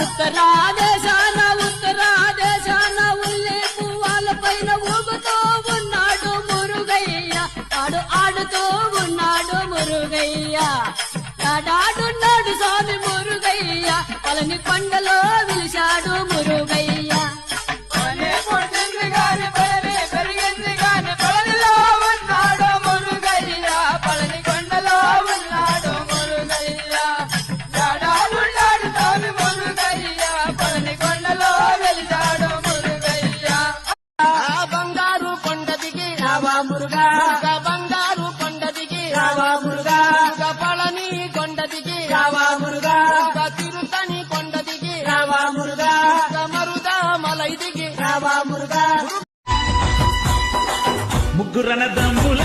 ఉత్తరాదేశాన ఉల్లి పువ్వాల పైన ఊగుతూ ఉన్నాడు మురుగయ్య ఆడుతూ ఉన్నాడు మురుగయ్య ఆడాడున్నాడు స్వామి మురుగయ్య పళని కొండలో విలిశాడు మురుగయ్య మురుగా బంగారు కొండ దిగి రావా మురుగా పళని కొండ దిగి రావా మురుగా తిరుతని కొండ దిగి రావా మురుగా మరుదా మలై దిగి రావా మురుగా ముగ్గురన దమ్ముల